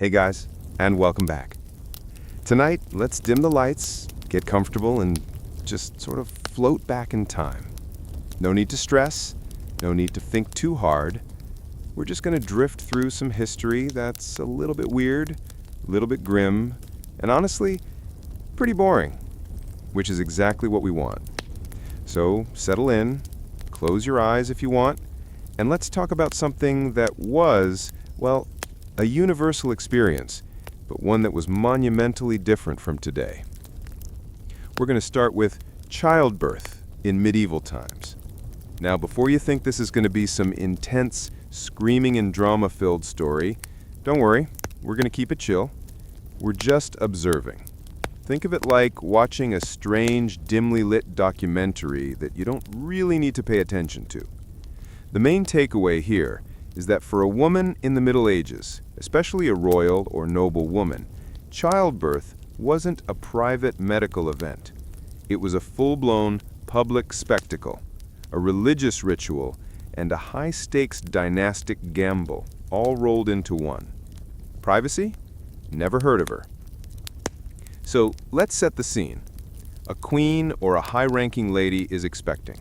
Hey guys, and welcome back. Tonight, let's dim the lights, get comfortable, and just sort of float back in time. No need to stress, no need to think too hard. We're just going to drift through some history that's a little bit weird, a little bit grim, and honestly, pretty boring, which is exactly what we want. So settle in, close your eyes if you want, and let's talk about something that was, well, a universal experience, but one that was monumentally different from today. We're going to start with childbirth in medieval times. Now, before you think this is going to be some intense, screaming and drama-filled story, don't worry, we're going to keep it chill. We're just observing. Think of it like watching a strange, dimly lit documentary that you don't really need to pay attention to. The main takeaway here is that for a woman in the Middle Ages, especially a royal or noble woman, childbirth wasn't a private medical event. It was a full-blown public spectacle, a religious ritual, and a high-stakes dynastic gamble, all rolled into one. Privacy? Never heard of her. So let's set the scene. A queen or a high-ranking lady is expecting.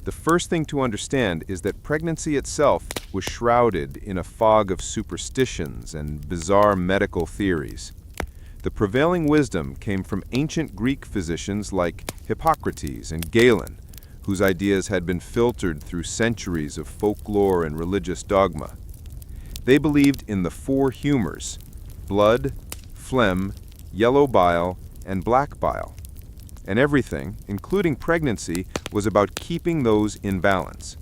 The first thing to understand is that pregnancy itself was shrouded in a fog of superstitions and bizarre medical theories. The prevailing wisdom came from ancient Greek physicians like Hippocrates and Galen, whose ideas had been filtered through centuries of folklore and religious dogma. They believed in the four humors: blood, phlegm, yellow bile, and black bile. And everything, including pregnancy, was about keeping those in balance.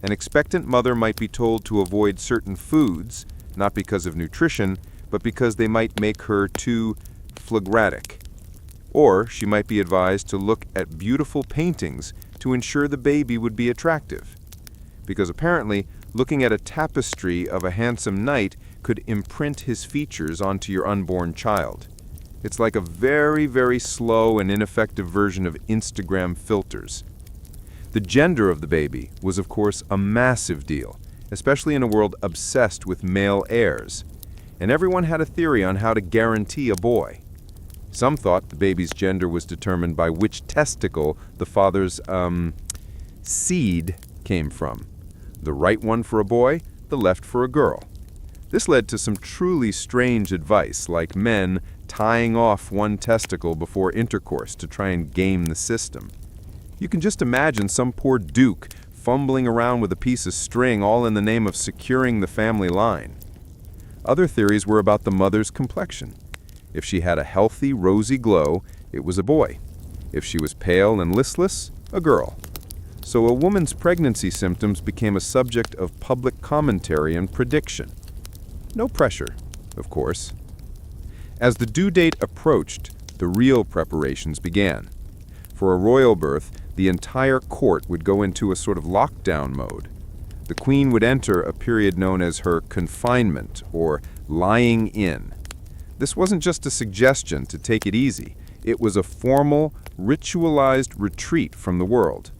An expectant mother might be told to avoid certain foods, not because of nutrition, but because they might make her too phlegmatic. Or she might be advised to look at beautiful paintings to ensure the baby would be attractive. Because apparently, looking at a tapestry of a handsome knight could imprint his features onto your unborn child. It's like a very, very slow and ineffective version of Instagram filters. The gender of the baby was, of course, a massive deal, especially in a world obsessed with male heirs. And everyone had a theory on how to guarantee a boy. Some thought the baby's gender was determined by which testicle the father's, seed came from. The right one for a boy, the left for a girl. This led to some truly strange advice, like men tying off one testicle before intercourse to try and game the system. You can just imagine some poor duke fumbling around with a piece of string, all in the name of securing the family line. Other theories were about the mother's complexion. If she had a healthy, rosy glow, it was a boy. If she was pale and listless, a girl. So a woman's pregnancy symptoms became a subject of public commentary and prediction. No pressure, of course. As the due date approached, the real preparations began. For a royal birth, the entire court would go into a sort of lockdown mode. The queen would enter a period known as her confinement, or lying in. This wasn't just a suggestion to take it easy. It was a formal, ritualized retreat from the world.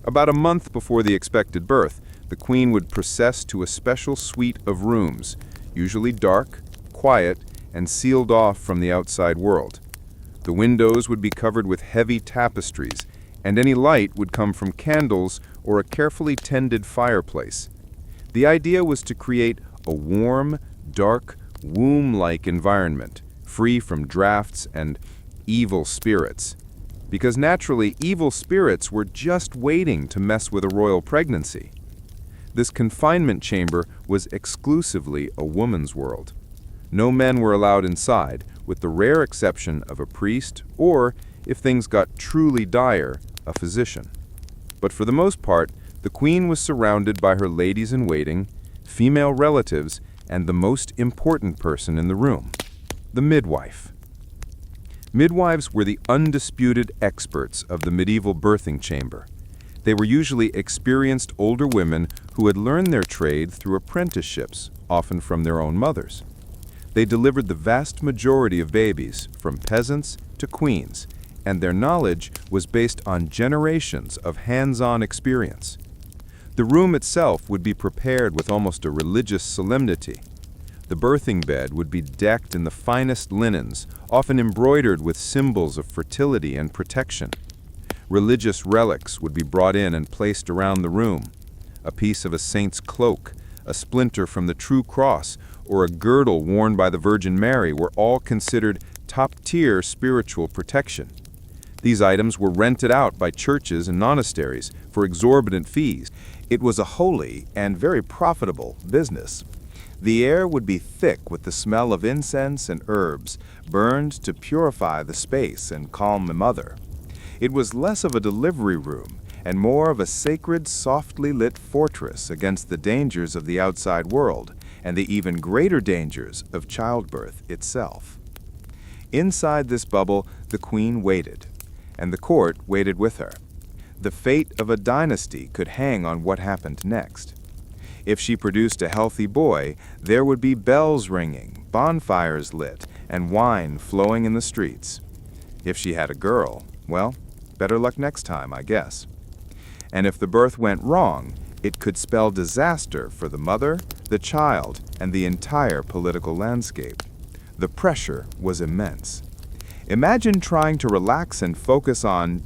About a month before the expected birth, the queen would process to a special suite of rooms, usually dark, quiet, and sealed off from the outside world. The windows would be covered with heavy tapestries, and any light would come from candles or a carefully tended fireplace. The idea was to create a warm, dark, womb-like environment, free from drafts and evil spirits. Because naturally, evil spirits were just waiting to mess with a royal pregnancy. This confinement chamber was exclusively a woman's world. No men were allowed inside, with the rare exception of a priest or, if things got truly dire, a physician. But for the most part, the queen was surrounded by her ladies-in-waiting, female relatives, and the most important person in the room, the midwife. Midwives were the undisputed experts of the medieval birthing chamber. They were usually experienced older women who had learned their trade through apprenticeships, often from their own mothers. They delivered the vast majority of babies, from peasants to queens, and their knowledge was based on generations of hands-on experience. The room itself would be prepared with almost a religious solemnity. The The birthing bed would be decked in the finest linens, often embroidered with symbols of fertility and protection. Religious relics would be brought in and placed around the room. A piece of a saint's cloak, a splinter from the true cross, or a girdle worn by the Virgin Mary were all considered top-tier spiritual protection. These items were rented out by churches and monasteries for exorbitant fees. It was a holy and very profitable business. The air would be thick with the smell of incense and herbs, burned to purify the space and calm the mother. It was less of a delivery room and more of a sacred, softly lit fortress against the dangers of the outside world and the even greater dangers of childbirth itself. Inside this bubble, the queen waited, and the court waited with her. The fate of a dynasty could hang on what happened next. If she produced a healthy boy, there would be bells ringing, bonfires lit, and wine flowing in the streets. If she had a girl, well, better luck next time, I guess. And if the birth went wrong, it could spell disaster for the mother, the child, and the entire political landscape. The pressure was immense. Imagine trying to relax and focus on,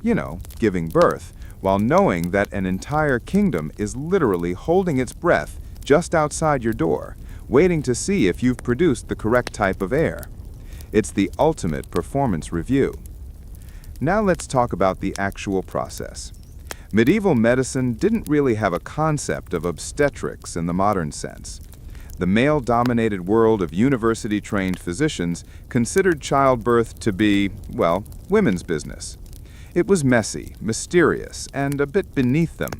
giving birth, while knowing that an entire kingdom is literally holding its breath just outside your door, waiting to see if you've produced the correct type of heir. It's the ultimate performance review. Now let's talk about the actual process. Medieval medicine didn't really have a concept of obstetrics in the modern sense. The male-dominated world of university-trained physicians considered childbirth to be, well, women's business. It was messy, mysterious, and a bit beneath them.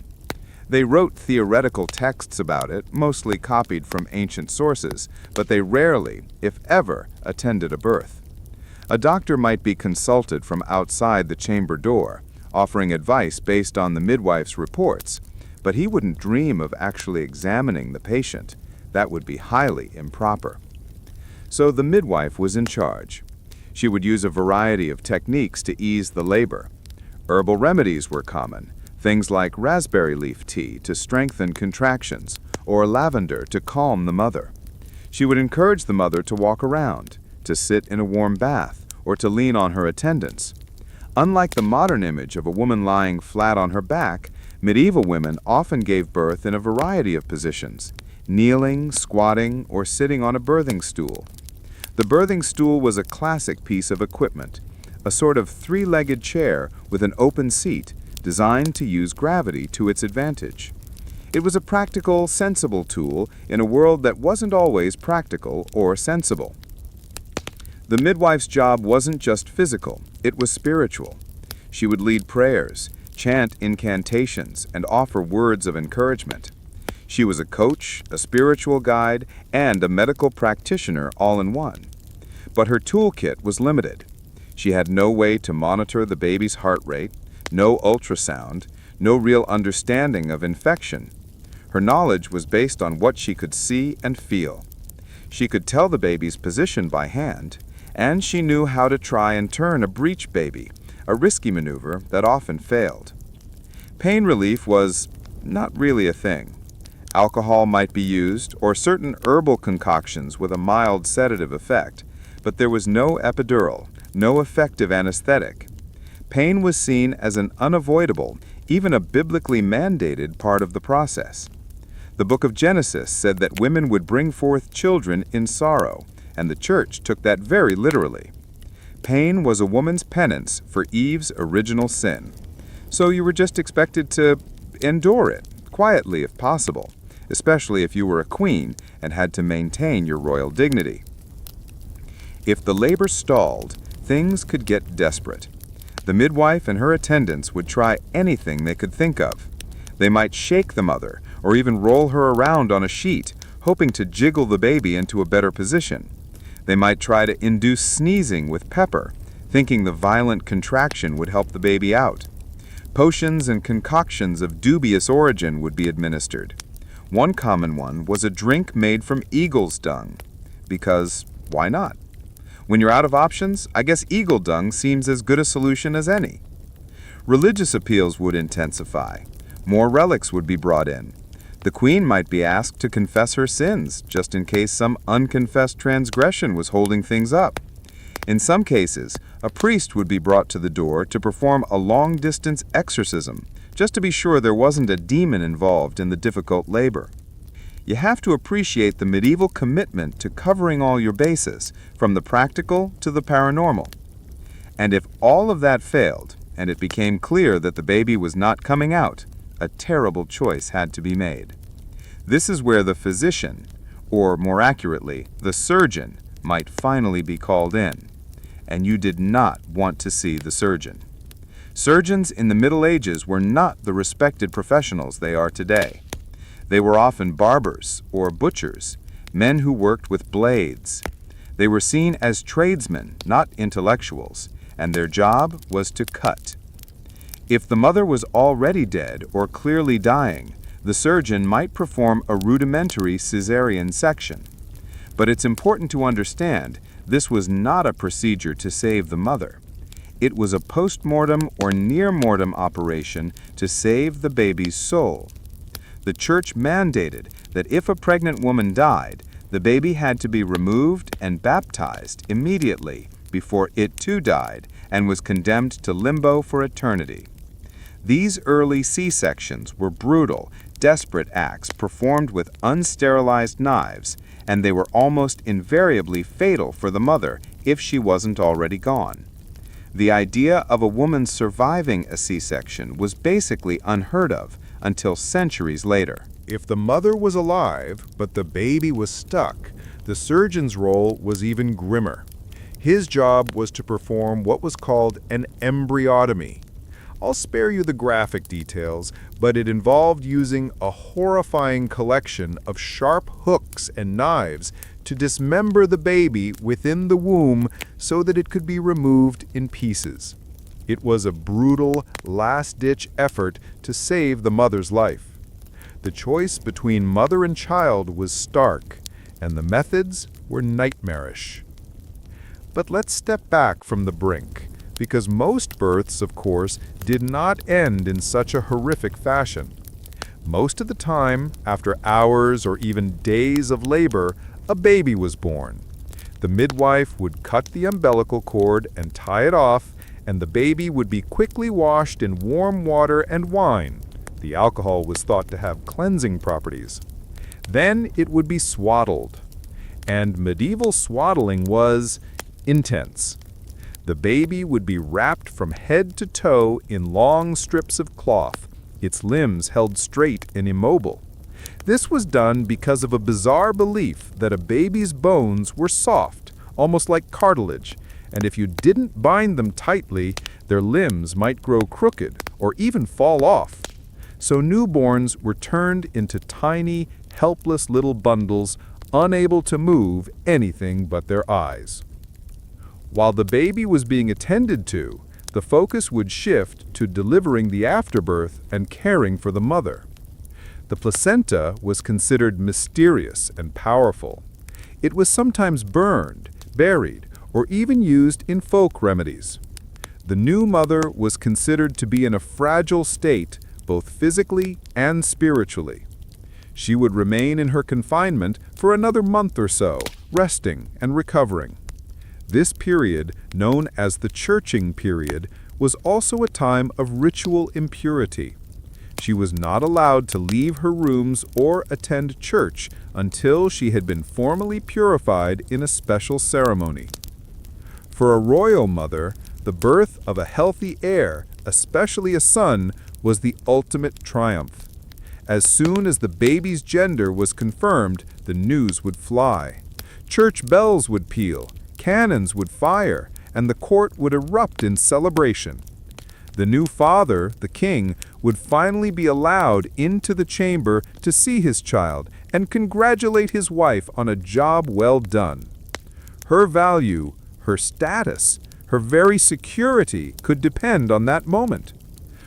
They wrote theoretical texts about it, mostly copied from ancient sources, but they rarely, if ever, attended a birth. A doctor might be consulted from outside the chamber door, offering advice based on the midwife's reports, but he wouldn't dream of actually examining the patient. That would be highly improper. So the midwife was in charge. She would use a variety of techniques to ease the labor. Herbal remedies were common, things like raspberry leaf tea to strengthen contractions, or lavender to calm the mother. She would encourage the mother to walk around, to sit in a warm bath, or to lean on her attendants. Unlike the modern image of a woman lying flat on her back, medieval women often gave birth in a variety of positions, kneeling, squatting, or sitting on a birthing stool. The birthing stool was a classic piece of equipment, a sort of three-legged chair with an open seat designed to use gravity to its advantage. It was a practical, sensible tool in a world that wasn't always practical or sensible. The midwife's job wasn't just physical, it was spiritual. She would lead prayers, chant incantations, and offer words of encouragement. She was a coach, a spiritual guide, and a medical practitioner all in one. But her toolkit was limited. She had no way to monitor the baby's heart rate, no ultrasound, no real understanding of infection. Her knowledge was based on what she could see and feel. She could tell the baby's position by hand, and she knew how to try and turn a breech baby, a risky maneuver that often failed. Pain relief was not really a thing. Alcohol might be used, or certain herbal concoctions with a mild sedative effect, but there was no epidural, no effective anesthetic. Pain was seen as an unavoidable, even a biblically mandated part of the process. The book of Genesis said that women would bring forth children in sorrow, and the church took that very literally. Pain was a woman's penance for Eve's original sin. So you were just expected to endure it, quietly if possible, especially if you were a queen and had to maintain your royal dignity. If the labor stalled, things could get desperate. The midwife and her attendants would try anything they could think of. They might shake the mother, or even roll her around on a sheet, hoping to jiggle the baby into a better position. They might try to induce sneezing with pepper, thinking the violent contraction would help the baby out. Potions and concoctions of dubious origin would be administered. One common one was a drink made from eagle's dung, because why not? When you're out of options, I guess eagle dung seems as good a solution as any. Religious appeals would intensify. More relics would be brought in. The queen might be asked to confess her sins, just in case some unconfessed transgression was holding things up. In some cases, a priest would be brought to the door to perform a long-distance exorcism, just to be sure there wasn't a demon involved in the difficult labor. You have to appreciate the medieval commitment to covering all your bases, from the practical to the paranormal. And if all of that failed, and it became clear that the baby was not coming out, a terrible choice had to be made. This is where the physician, or more accurately, the surgeon, might finally be called in. And you did not want to see the surgeon. Surgeons in the Middle Ages were not the respected professionals they are today. They were often barbers or butchers, men who worked with blades. They were seen as tradesmen, not intellectuals, and their job was to cut. If the mother was already dead or clearly dying, the surgeon might perform a rudimentary cesarean section. But it's important to understand this was not a procedure to save the mother. It was a post-mortem or near-mortem operation to save the baby's soul. The church mandated that if a pregnant woman died, the baby had to be removed and baptized immediately before it too died and was condemned to limbo for eternity. These early C-sections were brutal, desperate acts performed with unsterilized knives, and they were almost invariably fatal for the mother if she wasn't already gone. The idea of a woman surviving a C-section was basically unheard of until centuries later. If the mother was alive, but the baby was stuck, the surgeon's role was even grimmer. His job was to perform what was called an embryotomy. I'll spare you the graphic details, but it involved using a horrifying collection of sharp hooks and knives to dismember the baby within the womb so that it could be removed in pieces. It was a brutal, last-ditch effort to save the mother's life. The choice between mother and child was stark, and the methods were nightmarish. But let's step back from the brink, because most births, of course, did not end in such a horrific fashion. Most of the time, after hours or even days of labor, a baby was born. The midwife would cut the umbilical cord and tie it off, and the baby would be quickly washed in warm water and wine. The alcohol was thought to have cleansing properties. Then it would be swaddled. And medieval swaddling was intense. The baby would be wrapped from head to toe in long strips of cloth, its limbs held straight and immobile. This was done because of a bizarre belief that a baby's bones were soft, almost like cartilage, and if you didn't bind them tightly, their limbs might grow crooked or even fall off. So newborns were turned into tiny, helpless little bundles, unable to move anything but their eyes. While the baby was being attended to, the focus would shift to delivering the afterbirth and caring for the mother. The placenta was considered mysterious and powerful. It was sometimes burned, buried, or even used in folk remedies. The new mother was considered to be in a fragile state, both physically and spiritually. She would remain in her confinement for another month or so, resting and recovering. This period, known as the churching period, was also a time of ritual impurity. She was not allowed to leave her rooms or attend church until she had been formally purified in a special ceremony. For a royal mother, the birth of a healthy heir, especially a son, was the ultimate triumph. As soon as the baby's gender was confirmed, the news would fly. Church bells would peal, cannons would fire, and the court would erupt in celebration. The new father, the king, would finally be allowed into the chamber to see his child and congratulate his wife on a job well done. Her value, her status, her very security could depend on that moment.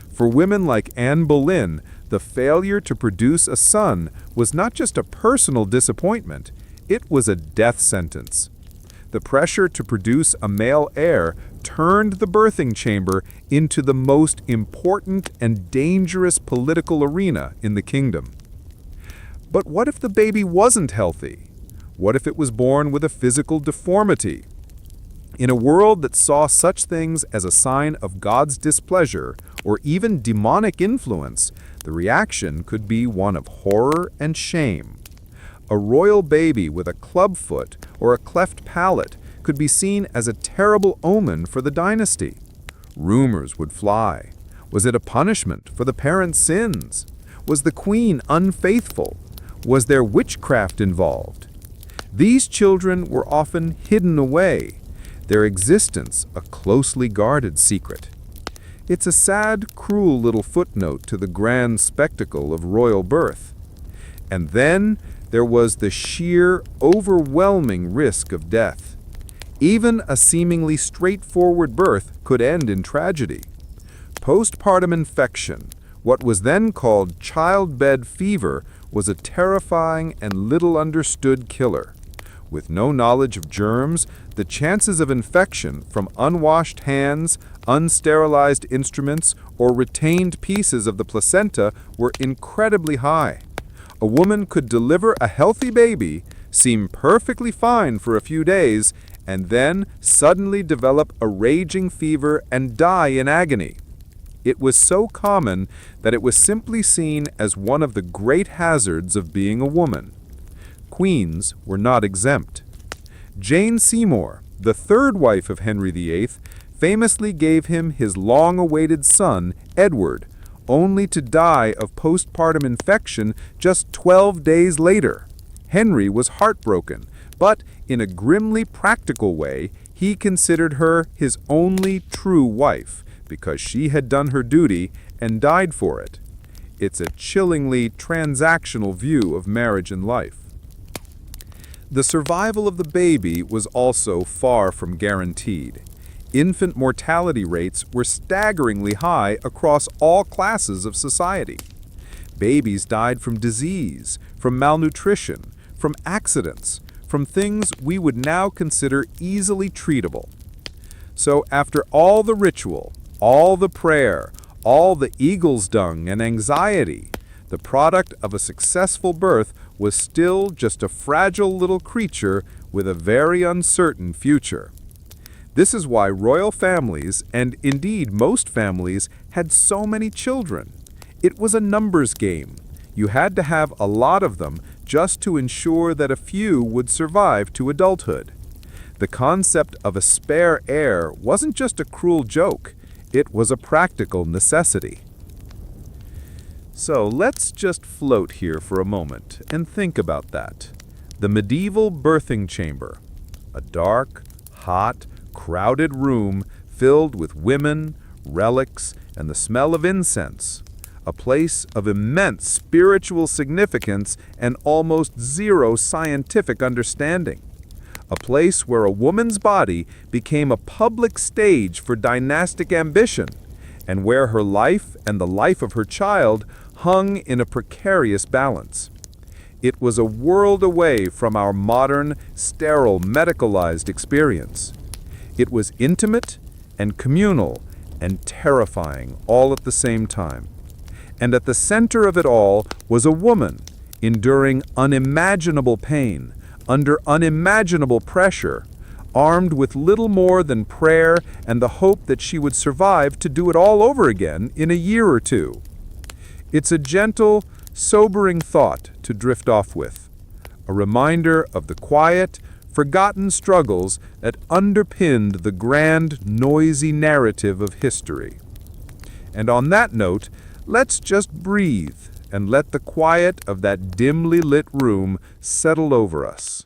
For women like Anne Boleyn, the failure to produce a son was not just a personal disappointment, it was a death sentence. The pressure to produce a male heir turned the birthing chamber into the most important and dangerous political arena in the kingdom. But what if the baby wasn't healthy? What if it was born with a physical deformity? In a world that saw such things as a sign of God's displeasure or even demonic influence, the reaction could be one of horror and shame. A royal baby with a clubfoot or a cleft palate could be seen as a terrible omen for the dynasty. Rumors would fly. Was it a punishment for the parents' sins? Was the queen unfaithful? Was there witchcraft involved? These children were often hidden away, their existence a closely guarded secret. It's a sad, cruel little footnote to the grand spectacle of royal birth. And then there was the sheer, overwhelming risk of death. Even a seemingly straightforward birth could end in tragedy. Postpartum infection, what was then called childbed fever, was a terrifying and little understood killer. With no knowledge of germs, the chances of infection from unwashed hands, unsterilized instruments, or retained pieces of the placenta were incredibly high. A woman could deliver a healthy baby, seem perfectly fine for a few days, and then suddenly develop a raging fever and die in agony. It was so common that it was simply seen as one of the great hazards of being a woman. Queens were not exempt. Jane Seymour, the third wife of Henry VIII, famously gave him his long-awaited son, Edward, only to die of postpartum infection just 12 days later. Henry was heartbroken, but in a grimly practical way, he considered her his only true wife, because she had done her duty and died for it. It's a chillingly transactional view of marriage and life. The survival of the baby was also far from guaranteed. Infant mortality rates were staggeringly high across all classes of society. Babies died from disease, from malnutrition, from accidents, from things we would now consider easily treatable. So after all the ritual, all the prayer, all the eagle's dung and anxiety, the product of a successful birth was still just a fragile little creature with a very uncertain future. This is why royal families, and indeed most families, had so many children. It was a numbers game. You had to have a lot of them just to ensure that a few would survive to adulthood. The concept of a spare heir wasn't just a cruel joke. It was a practical necessity. So let's just float here for a moment and think about that. The medieval birthing chamber, a dark, hot, crowded room filled with women, relics, and the smell of incense, a place of immense spiritual significance and almost zero scientific understanding, a place where a woman's body became a public stage for dynastic ambition, and where her life and the life of her child hung in a precarious balance. It was a world away from our modern, sterile, medicalized experience. It was intimate and communal and terrifying all at the same time. And at the center of it all was a woman enduring unimaginable pain, under unimaginable pressure, armed with little more than prayer and the hope that she would survive to do it all over again in a year or two. It's a gentle, sobering thought to drift off with, a reminder of the quiet, forgotten struggles that underpinned the grand, noisy narrative of history. And on that note, let's just breathe and let the quiet of that dimly lit room settle over us.